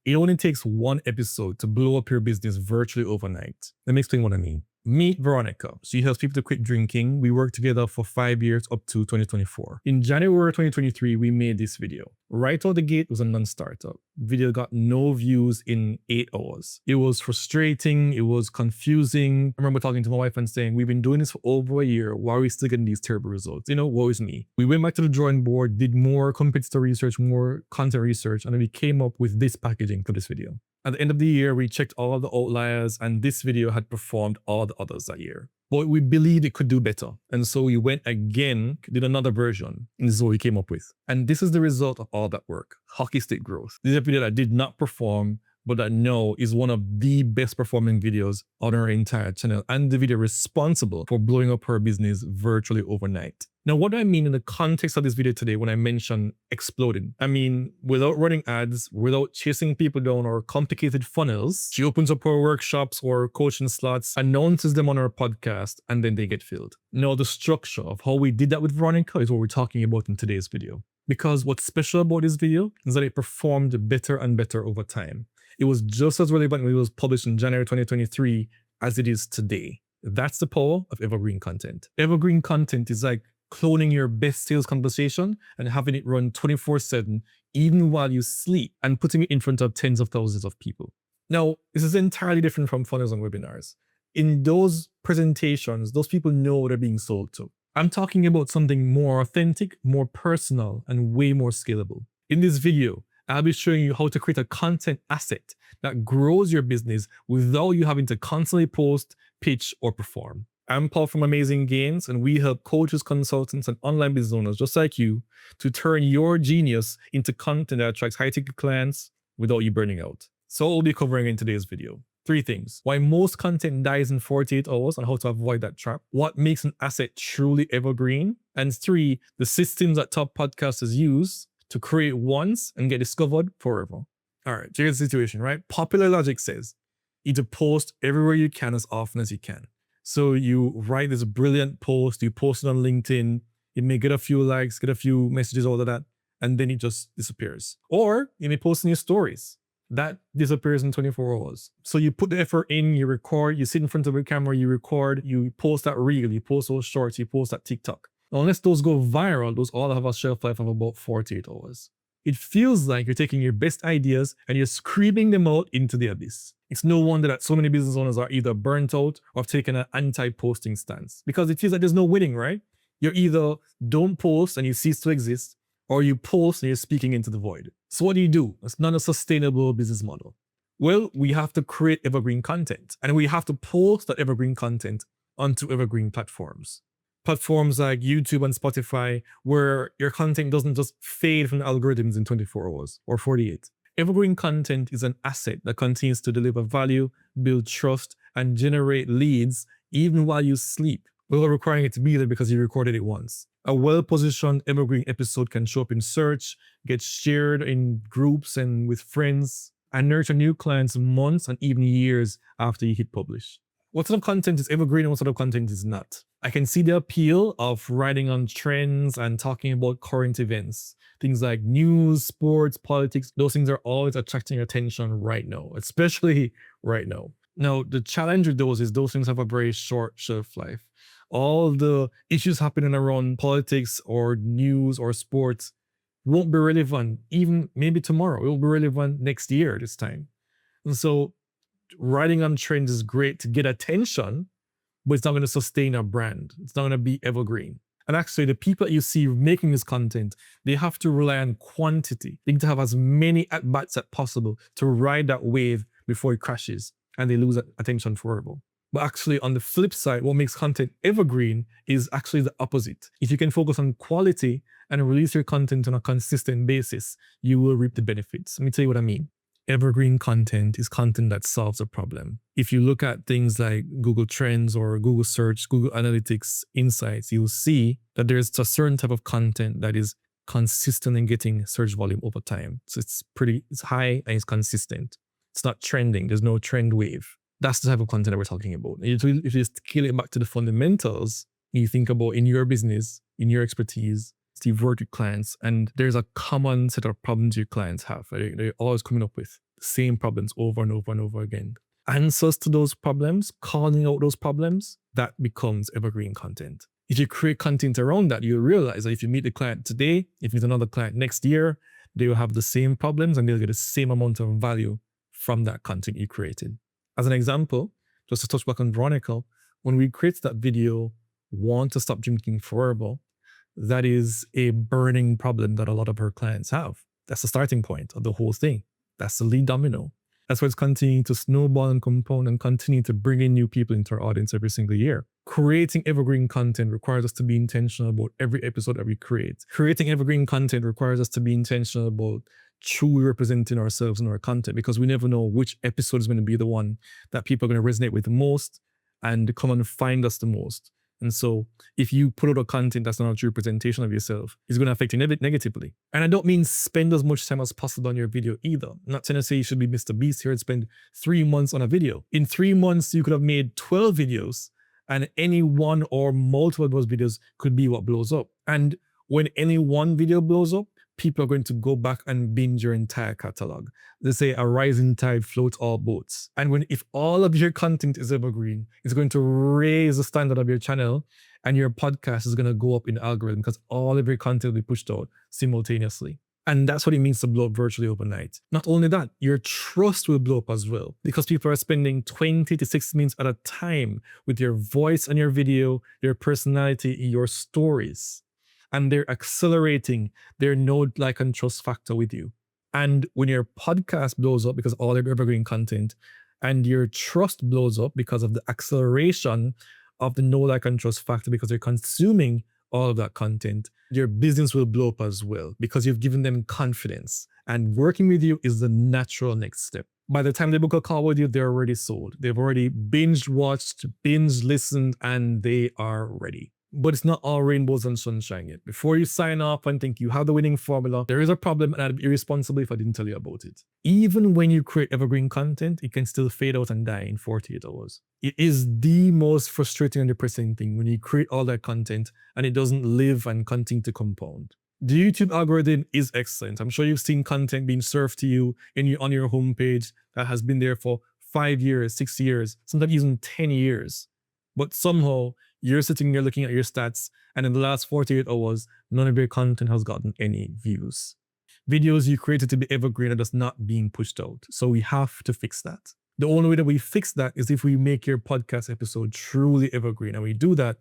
It only takes one episode to blow up your business virtually overnight. Let me explain what I mean. Meet Veronica. She helps people to quit drinking. We worked together for 5 years up to 2024. In January 2023, we made this video. Right out the gate, it was a non-starter. Video got no views in 8 hours. It was frustrating. It was confusing. I remember talking to my wife and saying, we've been doing this for over a year. Why are we still getting these terrible results? Woe is me. We went back to the drawing board, did more competitor research, more content research, and then we came up with this packaging for this video. At the end of the year, we checked all of the outliers, and this video had performed all the others that year. But we believed it could do better. And so we went again, did another version, and this is what we came up with. And this is the result of all that work. Hockey stick growth. This is a video that did not perform, but that now is one of the best performing videos on our entire channel, and the video responsible for blowing up her business virtually overnight. Now, what do I mean in the context of this video today when I mention exploding? I mean, without running ads, without chasing people down or complicated funnels, she opens up her workshops or coaching slots, announces them on her podcast, and then they get filled. Now, the structure of how we did that with Veronica is what we're talking about in today's video. Because what's special about this video is that it performed better and better over time. It was just as relevant when it was published in January 2023 as it is today. That's the power of evergreen content. Evergreen content is like cloning your best sales conversation and having it run 24/7, even while you sleep, and putting it in front of tens of thousands of people. Now, this is entirely different from funnels and webinars. In those presentations, those people know what they're being sold to. I'm talking about something more authentic, more personal, and way more scalable. In this video, I'll be showing you how to create a content asset that grows your business without you having to constantly post, pitch, or perform. I'm Paul from Amazing Gains, and we help coaches, consultants, and online business owners just like you to turn your genius into content that attracts high-ticket clients without you burning out. So we'll be covering in today's video 3 things: why most content dies in 48 hours and how to avoid that trap, what makes an asset truly evergreen, and 3, the systems that top podcasters use to create once and get discovered forever. All right, here's the situation, right? Popular logic says you need to post everywhere you can as often as you can. So you write this brilliant post, you post it on LinkedIn, you may get a few likes, get a few messages, all of that, and then it just disappears. Or you may post in your stories. That disappears in 24 hours. So you put the effort in, you record, you sit in front of a camera, you record, you post that reel, you post those shorts, you post that TikTok. Now, unless those go viral, those all have a shelf life of about 48 hours. It feels like you're taking your best ideas and you're screaming them out into the abyss. It's no wonder that so many business owners are either burnt out or have taken an anti-posting stance, because it feels like there's no winning, right? You're either don't post and you cease to exist, or you post and you're speaking into the void. So what do? It's not a sustainable business model. Well, we have to create evergreen content, and we have to post that evergreen content onto evergreen platforms. Platforms like YouTube and Spotify, where your content doesn't just fade from the algorithms in 24 hours or 48. Evergreen content is an asset that continues to deliver value, build trust, and generate leads even while you sleep, without requiring it to be there because you recorded it once. A well-positioned evergreen episode can show up in search, get shared in groups and with friends, and nurture new clients months and even years after you hit publish. What sort of content is evergreen and what sort of content is not? I can see the appeal of writing on trends and talking about current events. Things like news, sports, politics, those things are always attracting attention right now, especially right now. Now, the challenge with those is those things have a very short shelf life. All the issues happening around politics or news or sports won't be relevant even maybe tomorrow. It will be relevant next year this time. And so writing on trends is great to get attention, but it's not going to sustain a brand. It's not going to be evergreen. And actually, the people that you see making this content, they have to rely on quantity. They need to have as many at-bats as possible to ride that wave before it crashes and they lose attention forever. But actually, on the flip side, what makes content evergreen is actually the opposite. If you can focus on quality and release your content on a consistent basis, you will reap the benefits. Let me tell you what I mean. Evergreen content is content that solves a problem. If you look at things like Google Trends or Google Search, Google Analytics Insights, you'll see that there's a certain type of content that is consistent in getting search volume over time. So it's high and it's consistent. It's not trending. There's no trend wave. That's the type of content that we're talking about. If you scale it back to the fundamentals, you think about in your business, in your expertise, you work with clients, and there's a common set of problems your clients have, they're always coming up with. same problems over and over and over again. Answers to those problems, calling out those problems, that becomes evergreen content. If you create content around that, you'll realize that if you meet the client today, if you meet another client next year, they will have the same problems and they'll get the same amount of value from that content you created. As an example, just to touch back on Veronica, when we create that video, want to stop drinking forever, that is a burning problem that a lot of her clients have. That's the starting point of the whole thing. That's the lead domino. That's why it's continuing to snowball and compound and continue to bring in new people into our audience every single year. Creating evergreen content requires us to be intentional about every episode that we create. Creating evergreen content requires us to be intentional about truly representing ourselves in our content, because we never know which episode is going to be the one that people are going to resonate with the most and come and find us the most. And so if you put out a content that's not a true representation of yourself, it's going to affect you negatively. And I don't mean spend as much time as possible on your video either. I'm not trying to say you should be Mr. Beast here and spend 3 months on a video. In 3 months, you could have made 12 videos, and any one or multiple of those videos could be what blows up. And when any one video blows up, people are going to go back and binge your entire catalog. They say a rising tide floats all boats. And if all of your content is evergreen, it's going to raise the standard of your channel, and your podcast is going to go up in the algorithm because all of your content will be pushed out simultaneously. And that's what it means to blow up virtually overnight. Not only that, your trust will blow up as well, because people are spending 20 to 60 minutes at a time with your voice and your video, your personality, your stories. And they're accelerating their know, like, and trust factor with you. And when your podcast blows up because of all your evergreen content, and your trust blows up because of the acceleration of the know, like, and trust factor because they're consuming all of that content, your business will blow up as well because you've given them confidence. And working with you is the natural next step. By the time they book a call with you, they're already sold. They've already binge watched, binge listened, and they are ready. But it's not all rainbows and sunshine yet. Before you sign off and think you have the winning formula, there is a problem, and I'd be irresponsible if I didn't tell you about it. Even when you create evergreen content, it can still fade out and die in 48 hours. It is the most frustrating and depressing thing when you create all that content and it doesn't live and continue to compound. The YouTube algorithm is excellent. I'm sure you've seen content being served to you on your homepage that has been there for 5 years, 6 years, sometimes even 10 years. But somehow you're sitting there looking at your stats, and in the last 48 hours, none of your content has gotten any views. Videos you created to be evergreen are just not being pushed out. So we have to fix that. The only way that we fix that is if we make your podcast episode truly evergreen. And we do that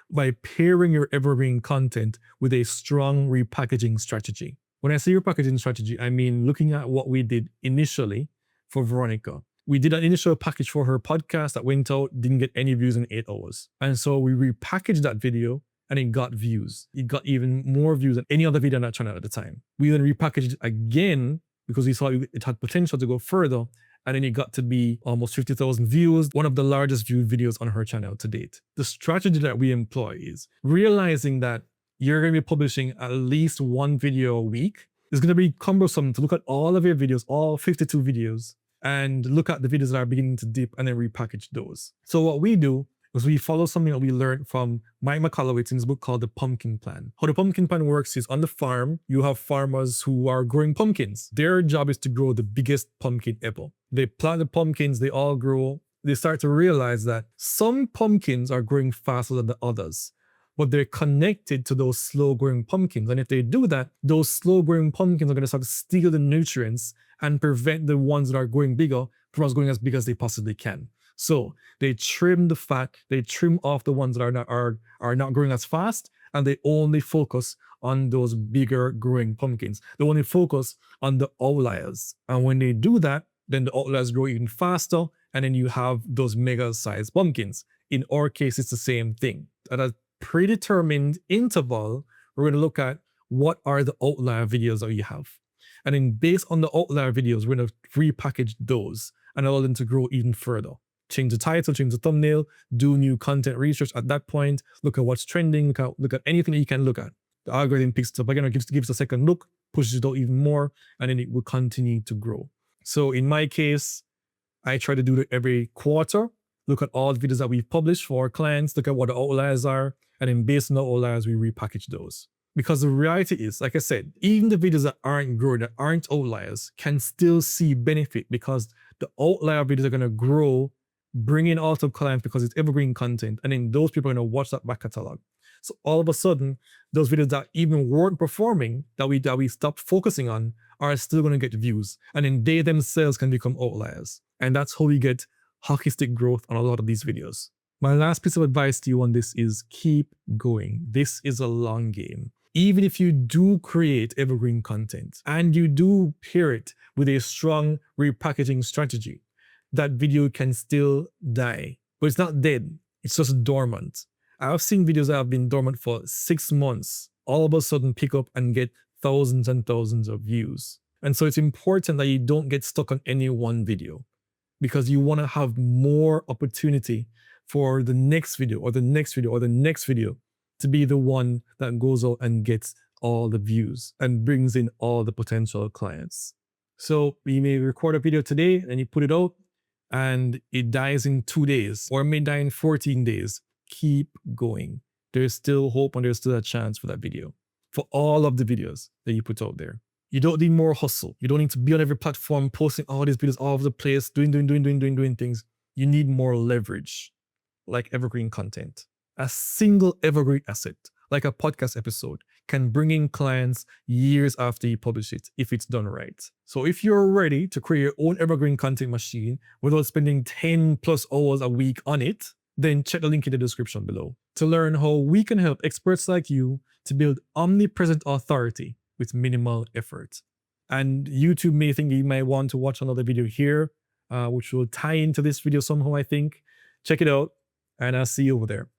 by pairing your evergreen content with a strong repackaging strategy. When I say repackaging strategy, I mean looking at what we did initially for Veronica. We did an initial package for her podcast that went out, didn't get any views in 8 hours. And so we repackaged that video and it got views. It got even more views than any other video on that channel at the time. We then repackaged it again because we saw it had potential to go further. And then it got to be almost 50,000 views, one of the largest viewed videos on her channel to date. The strategy that we employ is realizing that you're going to be publishing at least 1 video a week. It's going to be cumbersome to look at all of your videos, all 52 videos, and look at the videos that are beginning to dip and then repackage those. So what we do is we follow something that we learned from Mike McCallowitz in his book called The Pumpkin Plan. How the pumpkin plan works is on the farm, you have farmers who are growing pumpkins. Their job is to grow the biggest pumpkin ever. They plant the pumpkins, they all grow. They start to realize that some pumpkins are growing faster than the others, but they're connected to those slow growing pumpkins. And if they do that, those slow growing pumpkins are going to start to steal the nutrients and prevent the ones that are growing bigger from us going as big as they possibly can. So they trim the fat, they trim off the ones that are not growing as fast, and they only focus on those bigger growing pumpkins. They only focus on the outliers. And when they do that, then the outliers grow even faster, and then you have those mega sized pumpkins. In our case, it's the same thing. At a predetermined interval, we're going to look at what are the outlier videos that you have. And then based on the outlier videos, we're going to repackage those and allow them to grow even further. Change the title, change the thumbnail, do new content research at that point, look at what's trending, look at anything that you can look at. The algorithm picks it up again, gives a second look, pushes it out even more, and then it will continue to grow. So in my case, I try to do it every quarter, look at all the videos that we've published for our clients, look at what the outliers are, and then based on the outliers, we repackage those. Because the reality is, like I said, even the videos that aren't growing, that aren't outliers, can still see benefit because the outlier videos are going to grow, bring in auto clients because it's evergreen content. And then those people are going to watch that back catalog. So all of a sudden, those videos that even weren't performing, that we stopped focusing on, are still going to get views. And then they themselves can become outliers. And that's how we get hockey stick growth on a lot of these videos. My last piece of advice to you on this is keep going. This is a long game. Even if you do create evergreen content and you do pair it with a strong repackaging strategy, that video can still die. But it's not dead, it's just dormant. I've seen videos that have been dormant for 6 months, all of a sudden pick up and get thousands and thousands of views. And so it's important that you don't get stuck on any one video, because you want to have more opportunity for the next video or the next video or the next video to be the one that goes out and gets all the views and brings in all the potential clients. So you may record a video today and you put it out and it dies in 2 days, or it may die in 14 days. Keep going. There's still hope and there's still a chance for that video, for all of the videos that you put out there. You don't need more hustle. You don't need to be on every platform posting all these videos all over the place, doing things. You need more leverage, like evergreen content. A single evergreen asset, like a podcast episode, can bring in clients years after you publish it if it's done right. So if you're ready to create your own evergreen content machine without spending 10 plus hours a week on it, then check the link in the description below to learn how we can help experts like you to build omnipresent authority with minimal effort. And YouTube may think you might want to watch another video here, which will tie into this video somehow, I think. Check it out, and I'll see you over there.